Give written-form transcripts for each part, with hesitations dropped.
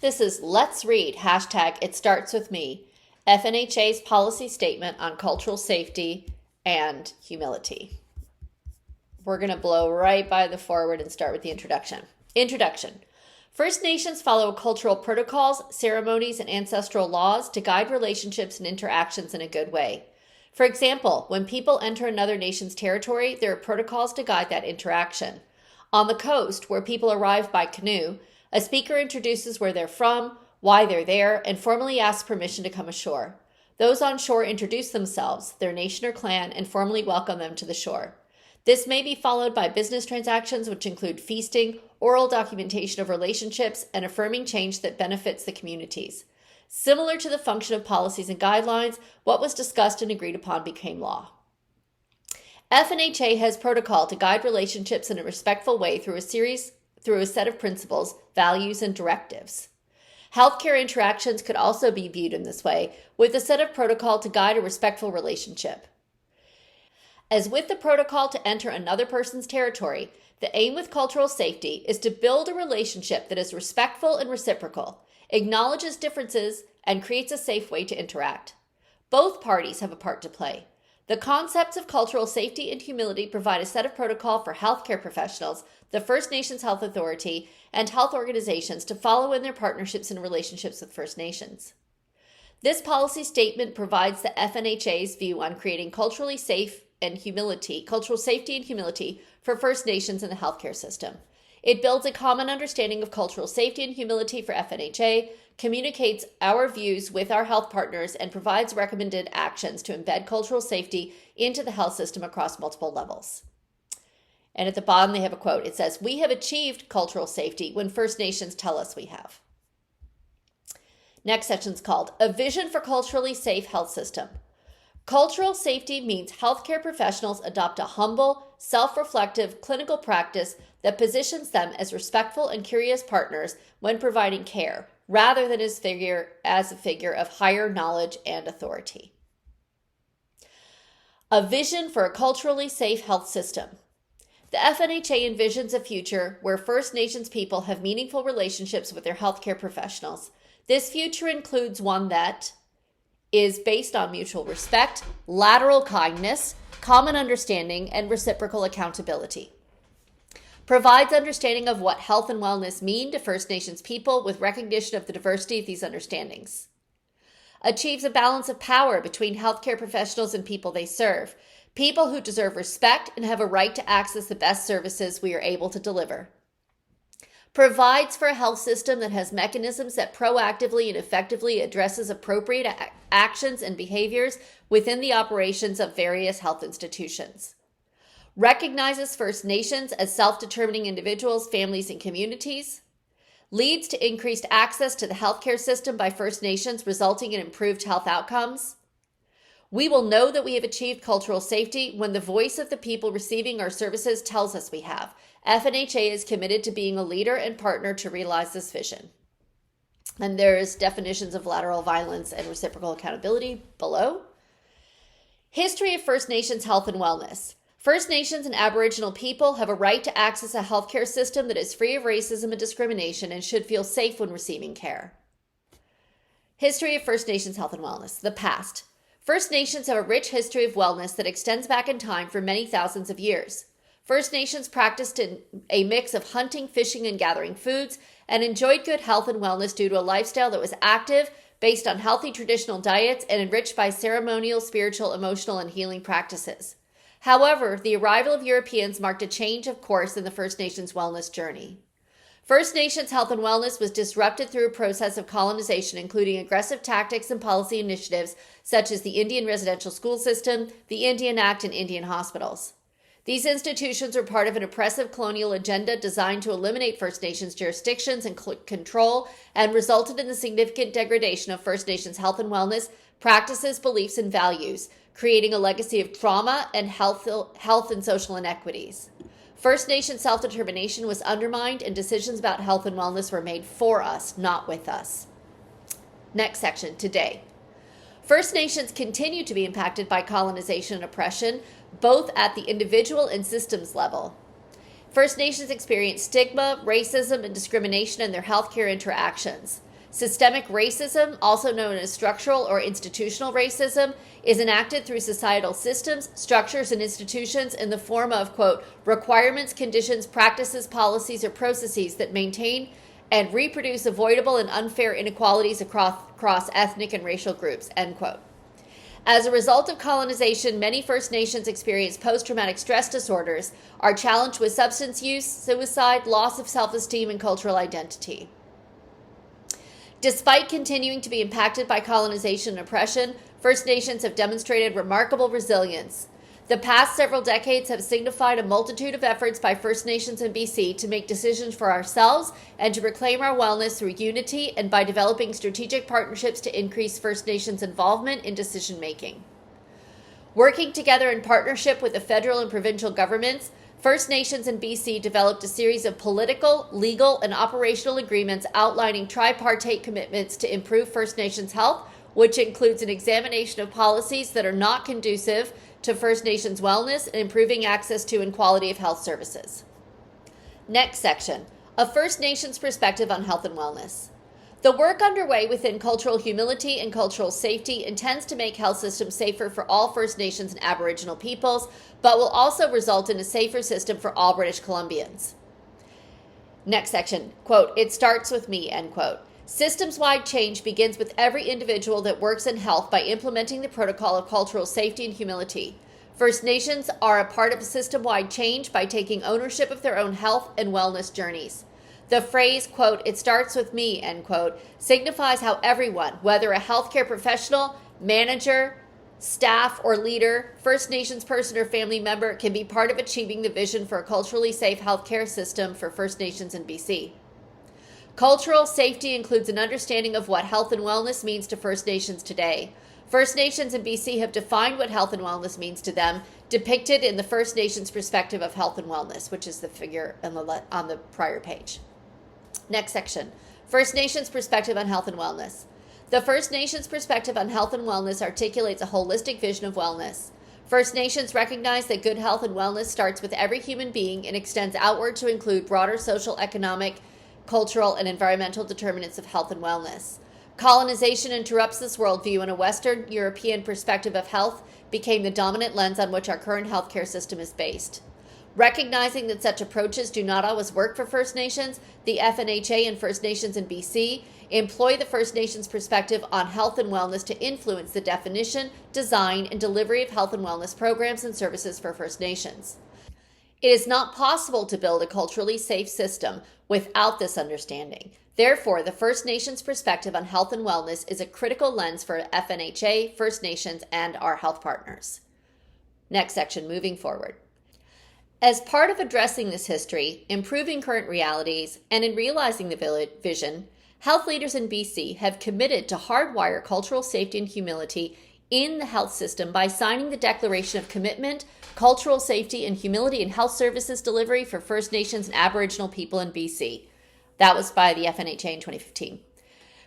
This is Let's Read, #ItStartsWithMe, FNHA's policy statement on cultural safety and humility. We're going to blow right by the forward and start with the introduction. Introduction. First Nations follow cultural protocols, ceremonies, and ancestral laws to guide relationships and interactions in a good way. For example, when people enter another nation's territory, there are protocols to guide that interaction. On the coast, where people arrive by canoe, a speaker introduces where they're from, why they're there, and formally asks permission to come ashore. Those on shore introduce themselves, their nation or clan, and formally welcome them to the shore. This may be followed by business transactions, which include feasting, oral documentation of relationships, and affirming change that benefits the communities. Similar to the function of policies and guidelines, what was discussed and agreed upon became law. FNHA has protocol to guide relationships in a respectful way through a set of principles, values, and directives. Healthcare interactions could also be viewed in this way, with a set of protocol to guide a respectful relationship. As with the protocol to enter another person's territory, the aim with cultural safety is to build a relationship that is respectful and reciprocal, acknowledges differences, and creates a safe way to interact. Both parties have a part to play. The concepts of cultural safety and humility provide a set of protocol for healthcare professionals, the First Nations Health Authority, and health organizations to follow in their partnerships and relationships with First Nations. This policy statement provides the FNHA's view on creating cultural safety and humility for First Nations in the healthcare system. It builds a common understanding of cultural safety and humility for FNHA, communicates our views with our health partners, and provides recommended actions to embed cultural safety into the health system across multiple levels. And at the bottom, they have a quote. It says, "We have achieved cultural safety when First Nations tell us we have." Next section is called A Vision for Culturally Safe Health System. Cultural safety means healthcare professionals adopt a humble, self-reflective clinical practice that positions them as respectful and curious partners when providing care, rather than as a figure of higher knowledge and authority. A vision for a culturally safe health system. The FNHA envisions a future where First Nations people have meaningful relationships with their healthcare professionals. This future includes one that is based on mutual respect, lateral kindness, common understanding, and reciprocal accountability. Provides understanding of what health and wellness mean to First Nations people with recognition of the diversity of these understandings. Achieves a balance of power between healthcare professionals and people they serve, people who deserve respect and have a right to access the best services we are able to deliver. Provides for a health system that has mechanisms that proactively and effectively addresses appropriate actions and behaviors within the operations of various health institutions. Recognizes First Nations as self-determining individuals, families, and communities. Leads to increased access to the healthcare system by First Nations, resulting in improved health outcomes. We will know that we have achieved cultural safety when the voice of the people receiving our services tells us we have. FNHA is committed to being a leader and partner to realize this vision. And there's definitions of lateral violence and reciprocal accountability below. History of First Nations health and wellness. First Nations and Aboriginal people have a right to access a healthcare system that is free of racism and discrimination and should feel safe when receiving care. History of First Nations health and wellness. The past. First Nations have a rich history of wellness that extends back in time for many thousands of years. First Nations practiced a mix of hunting, fishing, and gathering foods, and enjoyed good health and wellness due to a lifestyle that was active, based on healthy traditional diets, and enriched by ceremonial, spiritual, emotional, and healing practices. However, the arrival of Europeans marked a change of course in the First Nations wellness journey. First Nations health and wellness was disrupted through a process of colonization, including aggressive tactics and policy initiatives such as the Indian residential school system, the Indian Act, and Indian hospitals. These institutions were part of an oppressive colonial agenda designed to eliminate First Nations jurisdictions and control, and resulted in the significant degradation of First Nations health and wellness practices, beliefs, and values, creating a legacy of trauma and health and social inequities. First Nation self-determination was undermined, and decisions about health and wellness were made for us, not with us. Next section, today. First Nations continue to be impacted by colonization and oppression, both at the individual and systems level. First Nations experience stigma, racism, and discrimination in their healthcare interactions. Systemic racism, also known as structural or institutional racism, is enacted through societal systems, structures, and institutions in the form of, quote, requirements, conditions, practices, policies, or processes that maintain and reproduce avoidable and unfair inequalities across ethnic and racial groups, end quote. As a result of colonization, many First Nations experience post-traumatic stress disorders, are challenged with substance use, suicide, loss of self-esteem, and cultural identity. Despite continuing to be impacted by colonization and oppression, First Nations have demonstrated remarkable resilience. The past several decades have signified a multitude of efforts by First Nations in BC to make decisions for ourselves and to reclaim our wellness through unity and by developing strategic partnerships to increase First Nations involvement in decision-making. Working together in partnership with the federal and provincial governments, First Nations in BC developed a series of political, legal, and operational agreements outlining tripartite commitments to improve First Nations health, which includes an examination of policies that are not conducive to First Nations wellness and improving access to and quality of health services. Next section, a First Nations perspective on health and wellness. The work underway within cultural humility and cultural safety intends to make health systems safer for all First Nations and Aboriginal peoples, but will also result in a safer system for all British Columbians. Next section, quote, it starts with me, end quote. Systems-wide change begins with every individual that works in health by implementing the protocol of cultural safety and humility. First Nations are a part of system-wide change by taking ownership of their own health and wellness journeys. The phrase, quote, it starts with me, end quote, signifies how everyone, whether a healthcare professional, manager, staff, or leader, First Nations person or family member can be part of achieving the vision for a culturally safe healthcare system for First Nations in BC. Cultural safety includes an understanding of what health and wellness means to First Nations today. First Nations in BC have defined what health and wellness means to them, depicted in the First Nations perspective of health and wellness, which is the figure on the prior page. Next section, First Nations perspective on health and wellness. The First Nations perspective on health and wellness articulates a holistic vision of wellness. First Nations recognize that good health and wellness starts with every human being and extends outward to include broader social, economic, cultural, and environmental determinants of health and wellness. Colonization interrupts this worldview, and a Western European perspective of health became the dominant lens on which our current healthcare system is based. Recognizing that such approaches do not always work for First Nations, the FNHA and First Nations in BC employ the First Nations perspective on health and wellness to influence the definition, design, and delivery of health and wellness programs and services for First Nations. It is not possible to build a culturally safe system without this understanding. Therefore, the First Nations perspective on health and wellness is a critical lens for FNHA, First Nations, and our health partners. Next section, moving forward. As part of addressing this history, improving current realities, and in realizing the vision, health leaders in BC have committed to hardwire cultural safety and humility in the health system by signing the Declaration of Commitment, Cultural Safety and Humility in Health Services Delivery for First Nations and Aboriginal People in BC. That was by the FNHA in 2015.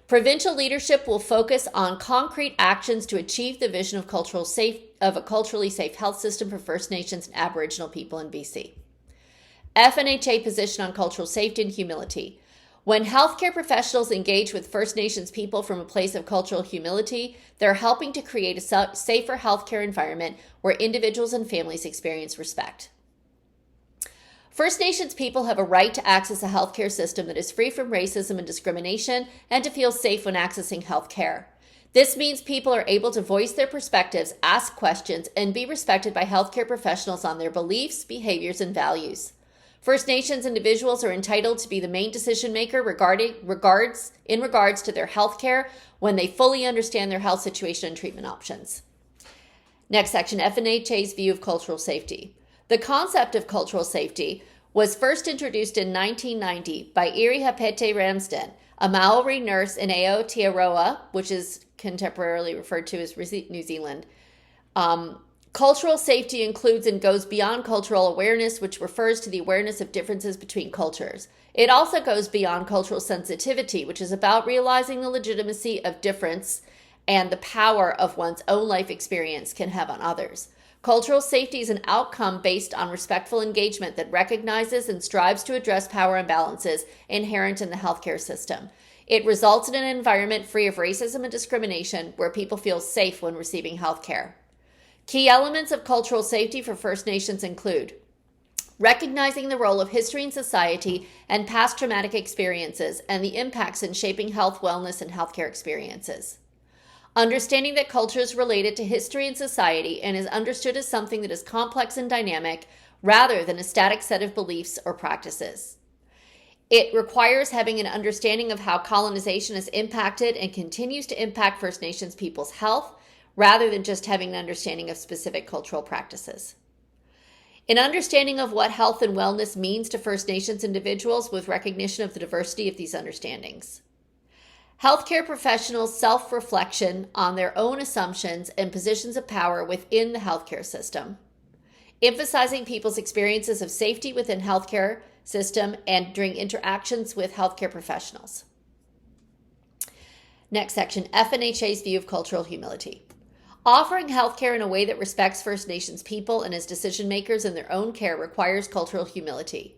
Provincial leadership will focus on concrete actions to achieve the vision of a culturally safe health system for First Nations and Aboriginal people in BC. FNHA position on cultural safety and humility. When healthcare professionals engage with First Nations people from a place of cultural humility, they're helping to create a safer healthcare environment where individuals and families experience respect. First Nations people have a right to access a healthcare system that is free from racism and discrimination and to feel safe when accessing healthcare. This means people are able to voice their perspectives, ask questions, and be respected by healthcare professionals on their beliefs, behaviors, and values. First Nations individuals are entitled to be the main decision maker in regards to their health care when they fully understand their health situation and treatment options. Next section, FNHA's view of cultural safety. The concept of cultural safety was first introduced in 1990 by Irihapete Ramsden, a Maori nurse in Aotearoa, which is contemporarily referred to as New Zealand. Cultural safety includes and goes beyond cultural awareness, which refers to the awareness of differences between cultures. It also goes beyond cultural sensitivity, which is about realizing the legitimacy of difference and the power of one's own life experience can have on others. Cultural safety is an outcome based on respectful engagement that recognizes and strives to address power imbalances inherent in the healthcare system. It results in an environment free of racism and discrimination where people feel safe when receiving healthcare. Key elements of cultural safety for First Nations include recognizing the role of history in society and past traumatic experiences and the impacts in shaping health, wellness, and healthcare experiences. Understanding that culture is related to history and society and is understood as something that is complex and dynamic rather than a static set of beliefs or practices. It requires having an understanding of how colonization has impacted and continues to impact First Nations people's health rather than just having an understanding of specific cultural practices. An understanding of what health and wellness means to First Nations individuals with recognition of the diversity of these understandings. Healthcare professionals' self-reflection on their own assumptions and positions of power within the healthcare system. Emphasizing people's experiences of safety within healthcare system and during interactions with healthcare professionals. Next section, FNHA's view of cultural humility. Offering healthcare in a way that respects First Nations people and as decision makers in their own care requires cultural humility.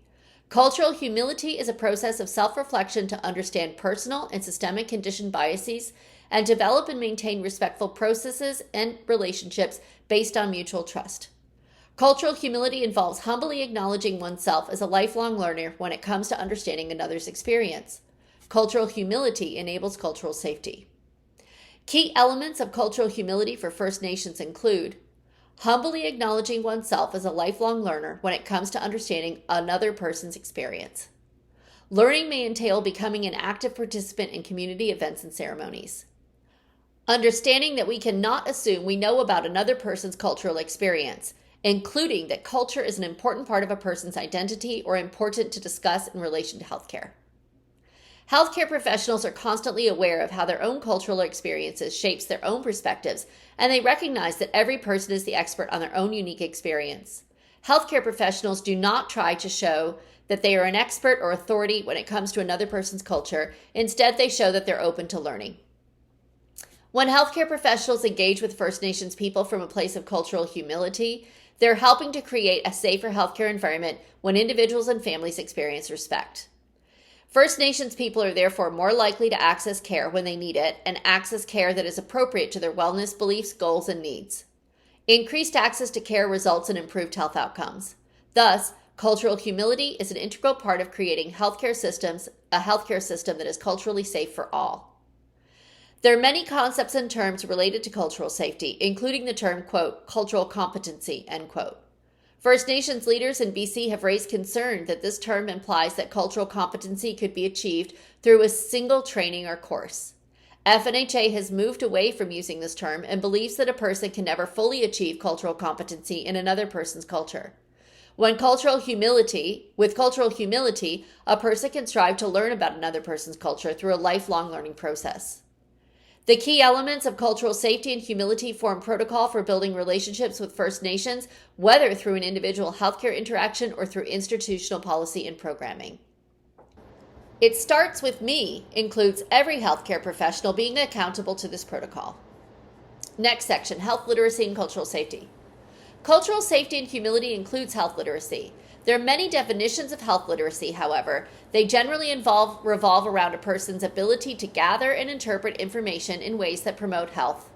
Cultural humility is a process of self-reflection to understand personal and systemic conditioned biases and develop and maintain respectful processes and relationships based on mutual trust. Cultural humility involves humbly acknowledging oneself as a lifelong learner when it comes to understanding another's experience. Cultural humility enables cultural safety. Key elements of cultural humility for First Nations include humbly acknowledging oneself as a lifelong learner when it comes to understanding another person's experience. Learning may entail becoming an active participant in community events and ceremonies. Understanding that we cannot assume we know about another person's cultural experience, including that culture is an important part of a person's identity or important to discuss in relation to healthcare. Healthcare professionals are constantly aware of how their own cultural experiences shapes their own perspectives, and they recognize that every person is the expert on their own unique experience. Healthcare professionals do not try to show that they are an expert or authority when it comes to another person's culture. Instead, they show that they're open to learning. When healthcare professionals engage with First Nations people from a place of cultural humility, they're helping to create a safer healthcare environment when individuals and families experience respect. First Nations people are therefore more likely to access care when they need it and access care that is appropriate to their wellness beliefs, goals, and needs. Increased access to care results in improved health outcomes. Thus, cultural humility is an integral part of creating a healthcare system that is culturally safe for all. There are many concepts and terms related to cultural safety, including the term, quote, cultural competency, end quote. First Nations leaders in BC have raised concern that this term implies that cultural competency could be achieved through a single training or course. FNHA has moved away from using this term and believes that a person can never fully achieve cultural competency in another person's culture. With cultural humility, a person can strive to learn about another person's culture through a lifelong learning process. The key elements of cultural safety and humility form protocol for building relationships with First Nations, whether through an individual healthcare interaction or through institutional policy and programming. It Starts With Me includes every healthcare professional being accountable to this protocol. Next section, health literacy and cultural safety. Cultural safety and humility includes health literacy. There are many definitions of health literacy, however. They generally revolve around a person's ability to gather and interpret information in ways that promote health.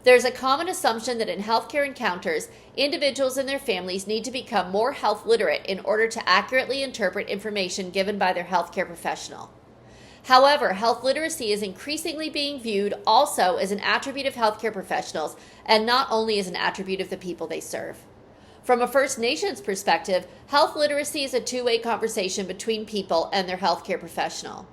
There's a common assumption that in healthcare encounters, individuals and their families need to become more health literate in order to accurately interpret information given by their healthcare professional. However, health literacy is increasingly being viewed also as an attribute of healthcare professionals and not only as an attribute of the people they serve. From a First Nations perspective, health literacy is a two-way conversation between people and their healthcare professional.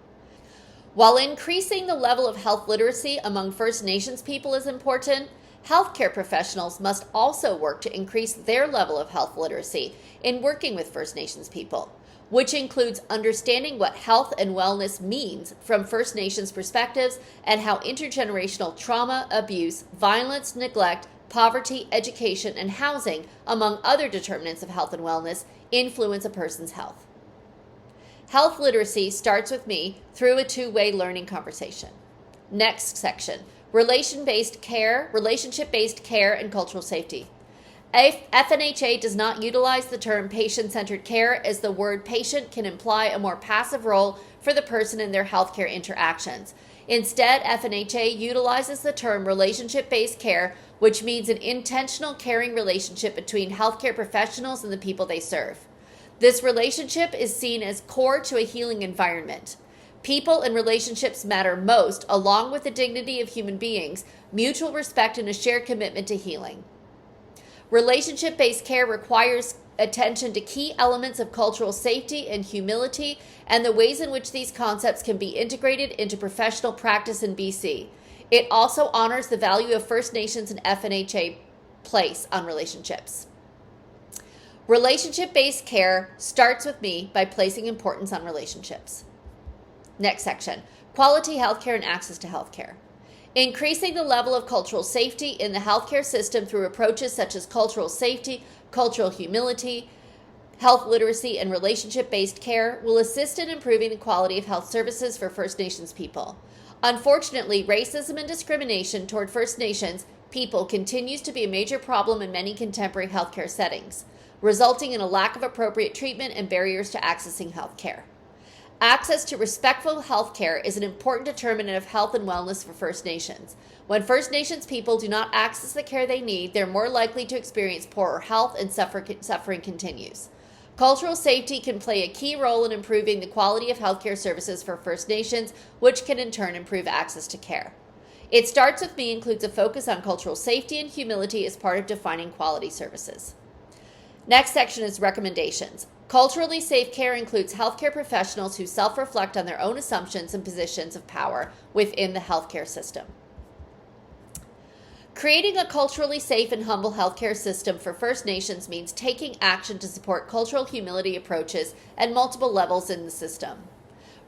While increasing the level of health literacy among First Nations people is important, healthcare professionals must also work to increase their level of health literacy in working with First Nations people, which includes understanding what health and wellness means from First Nations perspectives and how intergenerational trauma, abuse, violence, neglect, poverty, education, and housing, among other determinants of health and wellness, influence a person's health. Health literacy starts with me through a two-way learning conversation. Next section, relationship-based care and cultural safety. FNHA does not utilize the term patient-centered care, as the word patient can imply a more passive role for the person in their healthcare interactions. Instead, FNHA utilizes the term relationship-based care, which means an intentional caring relationship between healthcare professionals and the people they serve. This relationship is seen as core to a healing environment. People and relationships matter most, along with the dignity of human beings, mutual respect, and a shared commitment to healing. Relationship-based care requires attention to key elements of cultural safety and humility and the ways in which these concepts can be integrated into professional practice in BC. It also honors the value of First Nations and FNHA place on relationships. Relationship-based care starts with me by placing importance on relationships. Next section, quality healthcare and access to healthcare. Increasing the level of cultural safety in the healthcare system through approaches such as cultural safety, cultural humility, health literacy, and relationship-based care will assist in improving the quality of health services for First Nations people. Unfortunately, racism and discrimination toward First Nations people continues to be a major problem in many contemporary healthcare settings, resulting in a lack of appropriate treatment and barriers to accessing healthcare. Access to respectful health care is an important determinant of health and wellness for First Nations. When First Nations people do not access the care they need, they're more likely to experience poorer health and suffering continues. Cultural safety can play a key role in improving the quality of healthcare services for First Nations, which can in turn improve access to care. It Starts With Me includes a focus on cultural safety and humility as part of defining quality services. Next section is recommendations. Culturally safe care includes healthcare professionals who self-reflect on their own assumptions and positions of power within the healthcare system. Creating a culturally safe and humble healthcare system for First Nations means taking action to support cultural humility approaches at multiple levels in the system.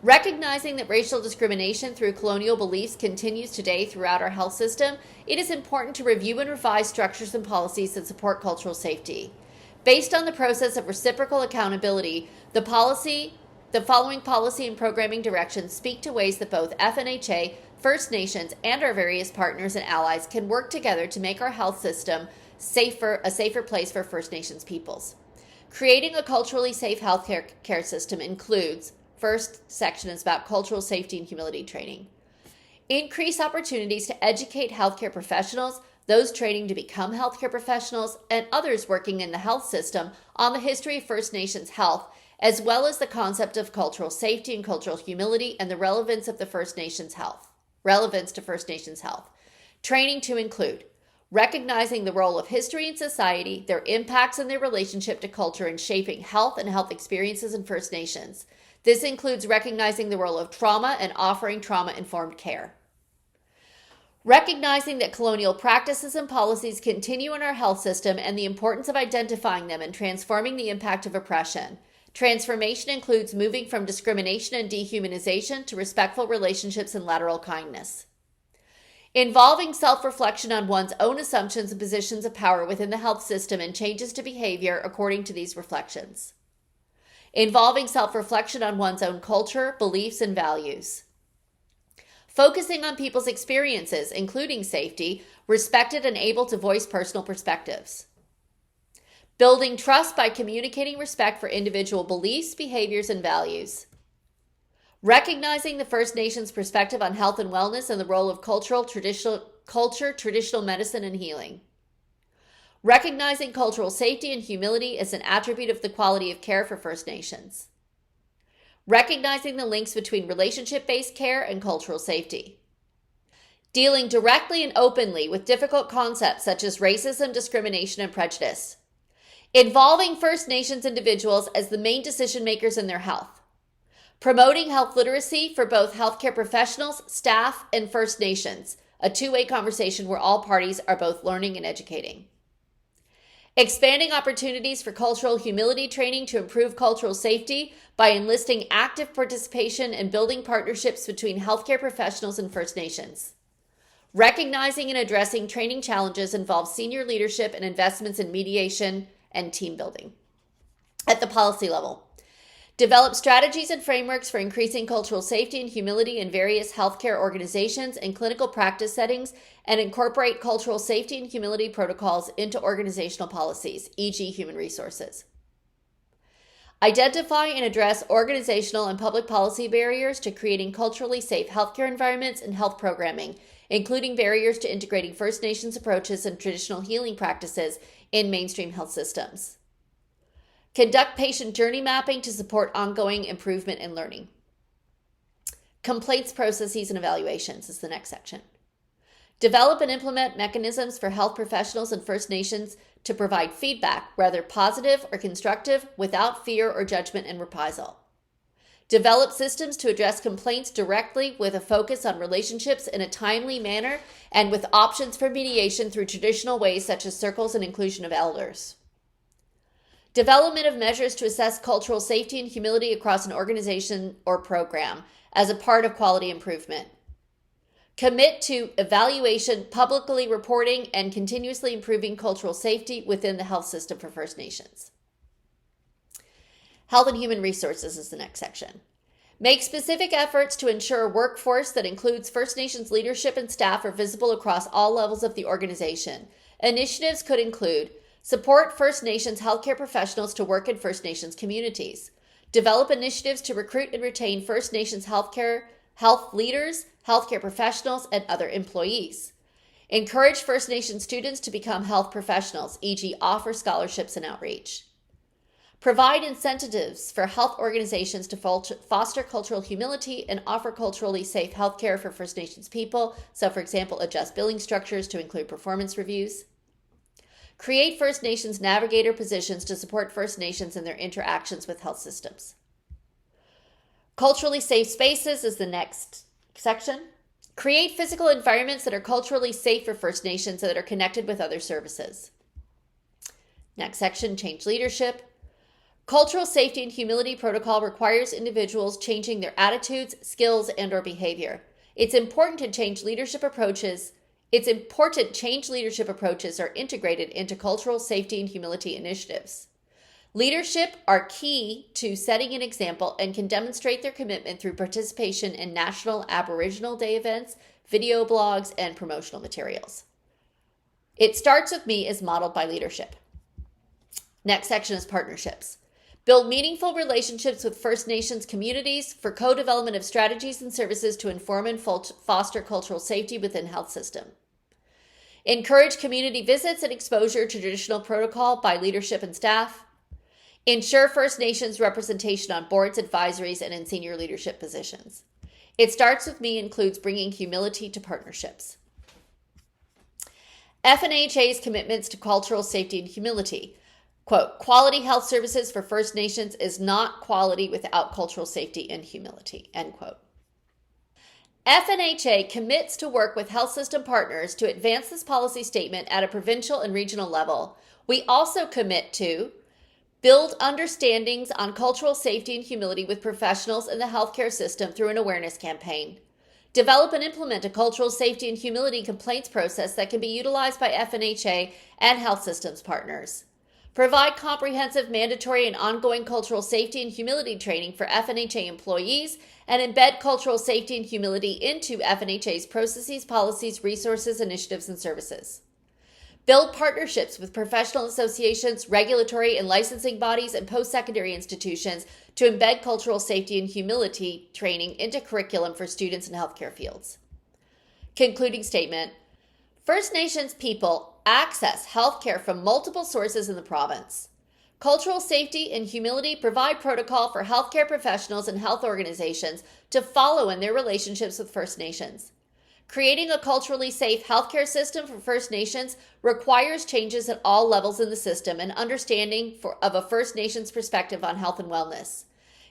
Recognizing that racial discrimination through colonial beliefs continues today throughout our health system, it is important to review and revise structures and policies that support cultural safety. Based on the process of reciprocal accountability, the following policy and programming directions speak to ways that both FNHA, First Nations, and our various partners and allies can work together to make our health system a safer place for First Nations peoples. Creating a culturally safe healthcare system includes, first section is about cultural safety and humility training. Increase opportunities to educate healthcare professionals, those training to become healthcare professionals, and others working in the health system on the history of First Nations health, as well as the concept of cultural safety and cultural humility and the relevance to First Nations health. Training to include recognizing the role of history in society, their impacts and their relationship to culture in shaping health and health experiences in First Nations. This includes recognizing the role of trauma and offering trauma-informed care. Recognizing that colonial practices and policies continue in our health system and the importance of identifying them and transforming the impact of oppression. Transformation includes moving from discrimination and dehumanization to respectful relationships and lateral kindness. Involving self-reflection on one's own assumptions and positions of power within the health system and changes to behavior according to these reflections. Involving self-reflection on one's own culture, beliefs, and values. Focusing on people's experiences, including safety, respected and able to voice personal perspectives. Building trust by communicating respect for individual beliefs, behaviors, and values. Recognizing the First Nations perspective on health and wellness and the role of culture, traditional medicine, and healing. Recognizing cultural safety and humility as an attribute of the quality of care for First Nations. Recognizing the links between relationship-based care and cultural safety. Dealing directly and openly with difficult concepts such as racism, discrimination, and prejudice. Involving First Nations individuals as the main decision makers in their health. Promoting health literacy for both healthcare professionals, staff, and First Nations, a two-way conversation where all parties are both learning and educating. Expanding opportunities for cultural humility training to improve cultural safety by enlisting active participation and building partnerships between healthcare professionals and First Nations. Recognizing and addressing training challenges involves senior leadership and investments in mediation and team building. At the policy level, Develop strategies and frameworks for increasing cultural safety and humility in various healthcare organizations and clinical practice settings, and incorporate cultural safety and humility protocols into organizational policies, e.g. human resources. Identify and address organizational and public policy barriers to creating culturally safe healthcare environments and health programming, including barriers to integrating First Nations approaches and traditional healing practices in mainstream health systems. Conduct patient journey mapping to support ongoing improvement and learning. Complaints, processes, and evaluations is the next section. Develop and implement mechanisms for health professionals and First Nations to provide feedback, whether positive or constructive, without fear or judgment and reprisal. Develop systems to address complaints directly with a focus on relationships in a timely manner and with options for mediation through traditional ways such as circles and inclusion of elders. Development of measures to assess cultural safety and humility across an organization or program as a part of quality improvement. Commit to evaluation, publicly reporting, and continuously improving cultural safety within the health system for First Nations. Health and Human Resources is the next section. Make specific efforts to ensure a workforce that includes First Nations leadership and staff are visible across all levels of the organization. Initiatives could include support First Nations healthcare professionals to work in First Nations communities. Develop initiatives to recruit and retain First Nations health leaders, healthcare professionals, and other employees. Encourage First Nations students to become health professionals, e.g. offer scholarships and outreach. Provide incentives for health organizations to foster cultural humility and offer culturally safe healthcare for First Nations people. So, for example, adjust billing structures to include performance reviews. Create First Nations navigator positions to support First Nations in their interactions with health systems. Culturally safe spaces is the next section. Create physical environments that are culturally safe for First Nations that are connected with other services. Next section, change leadership. Cultural safety and humility protocol requires individuals changing their attitudes, skills, and/or behavior. It's important change leadership approaches are integrated into cultural safety and humility initiatives. Leadership are key to setting an example and can demonstrate their commitment through participation in National Aboriginal Day events, video blogs, and promotional materials. It Starts With Me is modeled by leadership. Next section is partnerships. Build meaningful relationships with First Nations communities for co-development of strategies and services to inform and foster cultural safety within health system. Encourage community visits and exposure to traditional protocol by leadership and staff. Ensure First Nations representation on boards, advisories, and in senior leadership positions. It Starts With Me includes bringing humility to partnerships. FNHA's commitments to cultural safety and humility. Quote, quality health services for First Nations is not quality without cultural safety and humility, end quote. FNHA commits to work with health system partners to advance this policy statement at a provincial and regional level. We also commit to build understandings on cultural safety and humility with professionals in the healthcare system through an awareness campaign. Develop and implement a cultural safety and humility complaints process that can be utilized by FNHA and health systems partners. Provide comprehensive, mandatory, and ongoing cultural safety and humility training for FNHA employees and embed cultural safety and humility into FNHA's processes, policies, resources, initiatives, and services. Build partnerships with professional associations, regulatory and licensing bodies, and post-secondary institutions to embed cultural safety and humility training into curriculum for students in healthcare fields. Concluding statement. First Nations people access healthcare from multiple sources in the province. Cultural safety and humility provide protocol for healthcare professionals and health organizations to follow in their relationships with First Nations. Creating a culturally safe healthcare system for First Nations requires changes at all levels in the system and understanding of a First Nations perspective on health and wellness.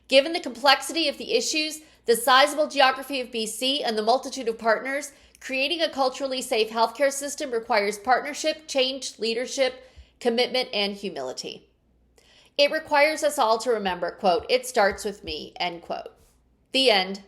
Given the complexity of the issues, the sizable geography of BC, and the multitude of partners, creating a culturally safe healthcare system requires partnership, change, leadership, commitment, and humility. It requires us all to remember, quote, it starts with me, end quote. The end.